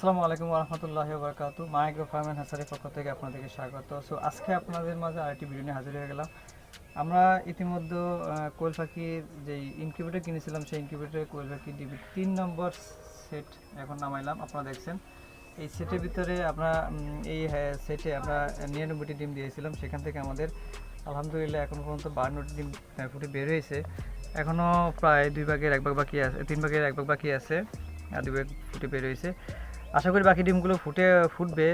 আসসালামু আলাইকুম ওয়া রাহমাতুল্লাহি ওয়া বারাকাতুহু। মাইক্রো ফার্ম এন্ড হ্যাচারির পক্ষ থেকে আপনাদেরকে স্বাগত। সো আজকে আপনাদের মাঝে আরেকটি ভিডিও নিয়ে হাজির হয়ে গেলাম। আমরা ইতিমধ্যে কোয়েল পাখির যে ইনকিউবেটর কিনেছিলাম, সেই ইনকিউবেটরে কোয়েল পাখির ডিবি 3 নম্বর সেট এখন নামাইলাম। আপনারা দেখছেন এই সেটের ভিতরে আমরা এই সেটে আমরা 99টি ডিম দিয়েছিলাম। সেখান থেকে আমাদের আলহামদুলিল্লাহ এখন পর্যন্ত 52টি ডিম ফুটে বের হয়েছে। এখনও প্রায় 2 ভাগের 1 ভাগ বাকি আছে, 3 ভাগের 1 ভাগ বাকি আছে, আর 2 ভাগ ফুটে বের হয়েছে। আশা করি বাকি ডিমগুলো ফুটবে।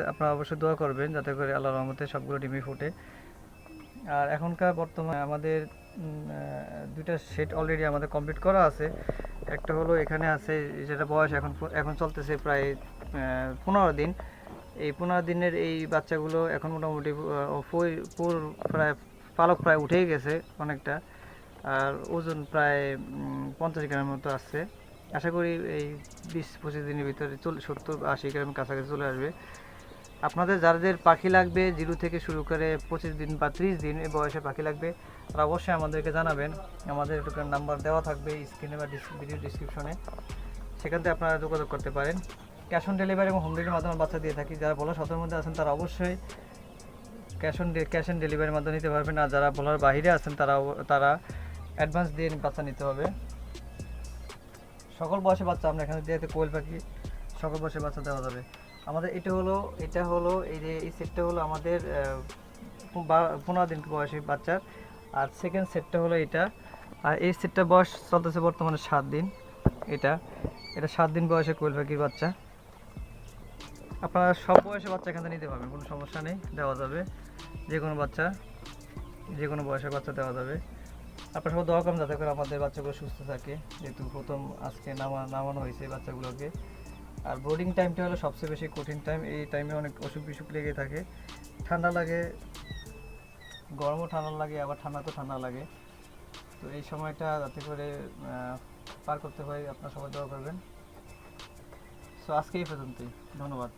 আপনারা অবশ্যই দোয়া করবেন যাতে করে আল্লাহর রহমতে সবগুলো ডিমই ফুটে। আর এখনকার বর্তমানে আমাদের দুইটা সেট অলরেডি আমাদের কমপ্লিট করা আছে। একটা হলো এখানে আছে, যেটা বয়স এখন চলতেছে প্রায় 15 দিন। এই 15 দিনের এই বাচ্চাগুলো এখন মোটামুটি প্রায় পালক প্রায় উঠেই গেছে অনেকটা, আর ওজন প্রায় 50 গ্রামের মতো আসছে। আশা করি এই 20-25 দিনের ভিতরে 70-80 গ্রামের কাছাকাছি চলে আসবে। আপনাদের যাদের পাখি লাগবে 0 থেকে শুরু করে 25 দিন বা 30 দিন এই বয়সে পাখি লাগবে, তারা অবশ্যই আমাদেরকে জানাবেন। আমাদের নাম্বার দেওয়া থাকবে স্ক্রিনে বা ভিডিও ডিসক্রিপশনে, সেখান থেকে আপনারা যোগাযোগ করতে পারেন। ক্যাশ অন ডেলিভারি এবং হোম ডেলিভারির মাধ্যমে বাচ্চা দিয়ে থাকি। যারা বলার শহরের মধ্যে আছেন তারা অবশ্যই ক্যাশ অন ডেলিভারির মাধ্যমে নিতে পারবেন, আর যারা বলার বাইরে আছেন তারা অ্যাডভান্স দিয়ে বাচ্চা নিতে হবে। সকল বয়সে বাচ্চা আমরা এখানে দিয়ে কোয়েল পাখি সকল বয়সে বাচ্চা দেওয়া যাবে। আমাদের এটা হলো এই সেটটা হলো আমাদের 15 দিন বয়সী বাচ্চার, আর সেকেন্ড সেটটা হলো এটা। আর এই সেটটা বয়স চলতেছে বর্তমানে 7 দিন। এটা 7 দিন বয়সে কোয়েল পাখির বাচ্চা। আপনারা সব বয়সে বাচ্চা এখানে নিতে পারবেন, কোনো সমস্যা নেই, দেওয়া যাবে। যে কোনো বয়সের বাচ্চা দেওয়া যাবে। আপনার সব দোয়া করুন যাতে করে আমাদের বাচ্চাগুলো সুস্থ থাকে, যেহেতু প্রথম আজকে নামানো হয়েছে বাচ্চাগুলোকে। আর বোর্ডিং টাইমটা হলো সবচেয়ে বেশি কঠিন টাইম। এই টাইমে অনেক অসুখ বিসুখ লেগে থাকে, ঠান্ডা লাগে, গরমও ঠান্ডা লাগে, আবার ঠান্ডা লাগে। তো এই সময়টা যাতে করে পার করতে হয়, আপনারা সবাই দোয়া করবেন। সো আজকে এই পর্যন্তই, ধন্যবাদ।